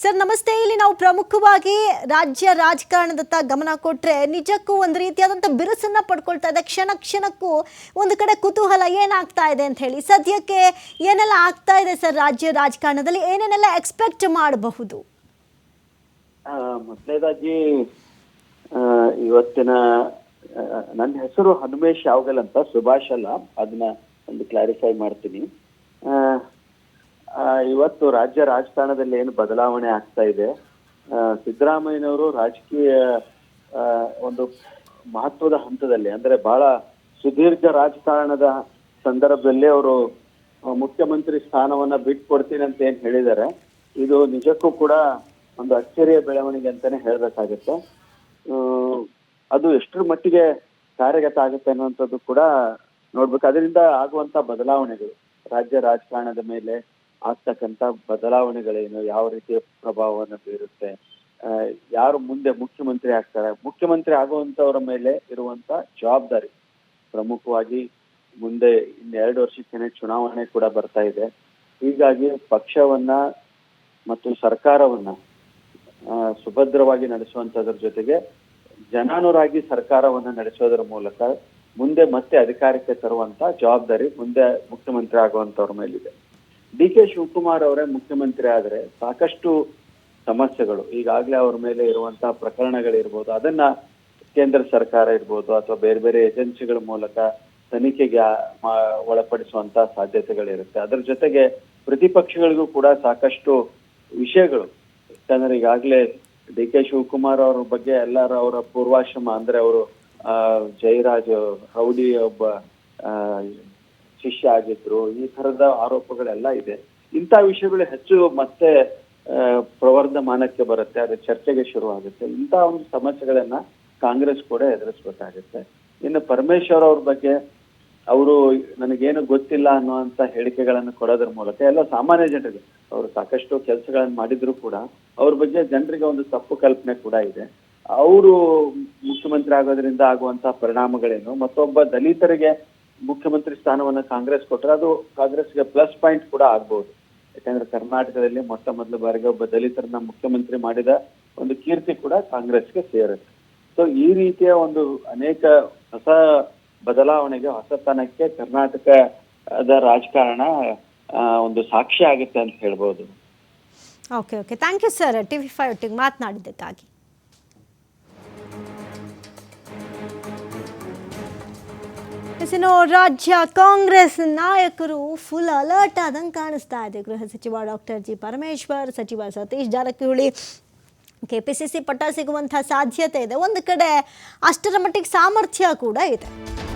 Sir ನಮಸ್ತೆ. ಇಲ್ಲಿ ನಾವು ಪ್ರಮುಖವಾಗಿ ರಾಜ್ಯ ರಾಜಕಾರಣದತ್ತ ಗಮನ ಕೊಟ್ಟರೆ ನಿಜಕ್ಕೂ ಒಂದು ರೀತಿಯಾದಂಥ ಬಿರುಸನ್ನ ಪಡ್ಕೊಳ್ತಾ ಇದೆ. ಕ್ಷಣ ಕ್ಷಣಕ್ಕೂ ಒಂದು ಕಡೆ ಕುತೂಹಲ ಏನಾಗ್ತಾ ಇದೆ ಅಂತ ಹೇಳಿ. ಸದ್ಯಕ್ಕೆ ಏನೆಲ್ಲ ಆಗ್ತಾ ಇದೆ ಸರ್ ರಾಜ್ಯ ರಾಜಕಾರಣದಲ್ಲಿ, ಏನೇನೆಲ್ಲ ಎಕ್ಸ್ಪೆಕ್ಟ್ ಮಾಡಬಹುದು? ಮೊದಲನೇದಾಗಿ ಇವತ್ತಿನ ನನ್ನ ಹೆಸರು ಹನುಮೇಶ್ ಯಾವಗಲ್ ಅಂತ, ಸುಭಾಷ್ ಅಲ್ಲ. ಅದನ್ನ ಒಂದು ಕ್ಲಾರಿಫೈ ಮಾಡ್ತೀನಿ. ಇವತ್ತು ರಾಜ್ಯ ರಾಜಕಾರಣದಲ್ಲಿ ಏನು ಬದಲಾವಣೆ ಆಗ್ತಾ ಇದೆ, ಸಿದ್ದರಾಮಯ್ಯನವರು ರಾಜಕೀಯ ಒಂದು ಮಹತ್ವದ ಹಂತದಲ್ಲಿ, ಅಂದ್ರೆ ಬಹಳ ಸುದೀರ್ಘ ರಾಜಕಾರಣದ ಸಂದರ್ಭದಲ್ಲಿ ಅವರು ಮುಖ್ಯಮಂತ್ರಿ ಸ್ಥಾನವನ್ನ ಬಿಟ್ಕೊಡ್ತೀನಿ ಅಂತ ಏನ್ ಹೇಳಿದ್ದಾರೆ, ಇದು ನಿಜಕ್ಕೂ ಕೂಡ ಒಂದು ಅಚ್ಚರಿಯ ಬೆಳವಣಿಗೆ ಅಂತಾನೆ ಹೇಳ್ಬೇಕಾಗತ್ತೆ. ಅದು ಎಷ್ಟರ ಮಟ್ಟಿಗೆ ಕಾರ್ಯಗತ ಆಗುತ್ತೆ ಅನ್ನುವಂಥದ್ದು ಕೂಡ ನೋಡ್ಬೇಕು. ಅದರಿಂದ ಆಗುವಂತ ಬದಲಾವಣೆಗಳು, ರಾಜ್ಯ ರಾಜಕಾರಣದ ಮೇಲೆ ಆಗ್ತಕ್ಕಂಥ ಬದಲಾವಣೆಗಳೇನು, ಯಾವ ರೀತಿಯ ಪ್ರಭಾವವನ್ನು ಬೀರುತ್ತೆ, ಯಾರು ಮುಂದೆ ಮುಖ್ಯಮಂತ್ರಿ ಆಗ್ತಾರೆ, ಮುಖ್ಯಮಂತ್ರಿ ಆಗುವಂತವರ ಮೇಲೆ ಇರುವಂತ ಜವಾಬ್ದಾರಿ, ಪ್ರಮುಖವಾಗಿ ಮುಂದೆ ಇನ್ನು 2 ವರ್ಷಕ್ಕೇನೆ ಚುನಾವಣೆ ಕೂಡ ಬರ್ತಾ ಇದೆ. ಹೀಗಾಗಿ ಪಕ್ಷವನ್ನ ಮತ್ತು ಸರ್ಕಾರವನ್ನ ಸುಭದ್ರವಾಗಿ ನಡೆಸುವಂತದ್ರ ಜೊತೆಗೆ ಜನಾನುರಾಗಿ ಸರ್ಕಾರವನ್ನ ನಡೆಸೋದ್ರ ಮೂಲಕ ಮುಂದೆ ಮತ್ತೆ ಅಧಿಕಾರಕ್ಕೆ ತರುವಂತ ಜವಾಬ್ದಾರಿ ಮುಂದೆ ಮುಖ್ಯಮಂತ್ರಿ ಆಗುವಂತವ್ರ ಮೇಲಿದೆ. ಡಿ.ಕೆ. ಶಿವಕುಮಾರ್ ಅವರೇ ಮುಖ್ಯಮಂತ್ರಿ ಆದ್ರೆ ಸಾಕಷ್ಟು ಸಮಸ್ಯೆಗಳು, ಈಗಾಗಲೇ ಅವ್ರ ಮೇಲೆ ಇರುವಂತಹ ಪ್ರಕರಣಗಳಿರ್ಬೋದು, ಅದನ್ನ ಕೇಂದ್ರ ಸರ್ಕಾರ ಇರ್ಬೋದು ಅಥವಾ ಬೇರೆ ಬೇರೆ ಏಜೆನ್ಸಿಗಳ ಮೂಲಕ ತನಿಖೆಗೆ ಒಳಪಡಿಸುವಂತ ಸಾಧ್ಯತೆಗಳಿರುತ್ತೆ. ಅದ್ರ ಜೊತೆಗೆ ಪ್ರತಿಪಕ್ಷಗಳಿಗೂ ಕೂಡ ಸಾಕಷ್ಟು ವಿಷಯಗಳು, ಯಾಕಂದ್ರೆ ಈಗಾಗಲೇ ಡಿ.ಕೆ. ಶಿವಕುಮಾರ್ ಅವ್ರ ಬಗ್ಗೆ ಎಲ್ಲರ ಅವರ ಪೂರ್ವಾಶ್ರಮ, ಅಂದ್ರೆ ಅವರು ಜಯರಾಜ್ ರೌಡಿ ಒಬ್ಬ ಶಿಷ್ಯ ಆಗಿದ್ರು, ಈ ತರದ ಆರೋಪಗಳೆಲ್ಲ ಇದೆ. ಇಂಥ ವಿಷಯಗಳು ಹೆಚ್ಚು ಮತ್ತೆ ಪ್ರವರ್ಧಮಾನಕ್ಕೆ ಬರುತ್ತೆ, ಅದು ಚರ್ಚೆಗೆ ಶುರು ಆಗುತ್ತೆ. ಇಂಥ ಒಂದು ಸಮಸ್ಯೆಗಳನ್ನ ಕಾಂಗ್ರೆಸ್ ಕೂಡ ಎದುರಿಸ್ಬೇಕಾಗುತ್ತೆ. ಇನ್ನು ಪರಮೇಶ್ವರ್ ಅವ್ರ ಬಗ್ಗೆ ಅವರು ನನಗೇನು ಗೊತ್ತಿಲ್ಲ ಅನ್ನುವಂತ ಹೇಳಿಕೆಗಳನ್ನು ಕೊಡೋದ್ರ ಮೂಲಕ ಎಲ್ಲ ಸಾಮಾನ್ಯ ಜನರಿಗೆ, ಅವರು ಸಾಕಷ್ಟು ಕೆಲಸಗಳನ್ನು ಮಾಡಿದ್ರು ಕೂಡ ಅವ್ರ ಬಗ್ಗೆ ಜನರಿಗೆ ಒಂದು ತಪ್ಪು ಕಲ್ಪನೆ ಕೂಡ ಇದೆ. ಅವರು ಮುಖ್ಯಮಂತ್ರಿ ಆಗೋದ್ರಿಂದ ಆಗುವಂತಹ ಪರಿಣಾಮಗಳೇನು, ಮತ್ತೊಬ್ಬ ದಲಿತರಿಗೆ ಮುಖ್ಯಮಂತ್ರಿ ಸ್ಥಾನವನ್ನ ಕಾಂಗ್ರೆಸ್ ಕೊಟ್ಟರೆ ಅದು ಕಾಂಗ್ರೆಸ್ಗೆ ಪ್ಲಸ್ ಪಾಯಿಂಟ್ ಕೂಡ ಆಗ್ಬಹುದು. ಯಾಕಂದ್ರೆ ಕರ್ನಾಟಕದಲ್ಲಿ ಮೊಟ್ಟ ಮೊದಲ ಬಾರಿಗೆ ಒಬ್ಬ ದಲಿತರನ್ನ ಮುಖ್ಯಮಂತ್ರಿ ಮಾಡಿದ ಒಂದು ಕೀರ್ತಿ ಕೂಡ ಕಾಂಗ್ರೆಸ್ಗೆ ಸೇರುತ್ತೆ. ಸೊ ಈ ರೀತಿಯ ಒಂದು ಅನೇಕ ಹೊಸ ಬದಲಾವಣೆಗೆ, ಹೊಸತನಕ್ಕೆ ಕರ್ನಾಟಕದ ರಾಜಕಾರಣ ಒಂದು ಸಾಕ್ಷಿ ಆಗುತ್ತೆ ಅಂತ ಹೇಳ್ಬೋದು. Okay, thank you sir, TV5 ಒಟ್ಟಿಗೆ ಮಾತನಾಡಿದ್ದಕ್ಕಾಗಿ. ರಾಜ್ಯ ಕಾಂಗ್ರೆಸ್ ನಾಯಕರು ಫುಲ್ ಅಲರ್ಟ್ ಆದಂಗೆ ಕಾಣಿಸ್ತಾ ಇದೆ. ಗೃಹ ಸಚಿವ ಡಾಕ್ಟರ್ ಜಿ ಪರಮೇಶ್ವರ್, ಸಚಿವ ಸತೀಶ್ ಜಾರಕಿಹೊಳಿ KPCC ಪಟ್ಟ ಸಿಗುವಂಥ ಸಾಧ್ಯತೆ ಇದೆ. ಒಂದು ಕಡೆ ಅಷ್ಟರ ಮಟ್ಟಿಗೆ ಸಾಮರ್ಥ್ಯ ಕೂಡ ಇದೆ.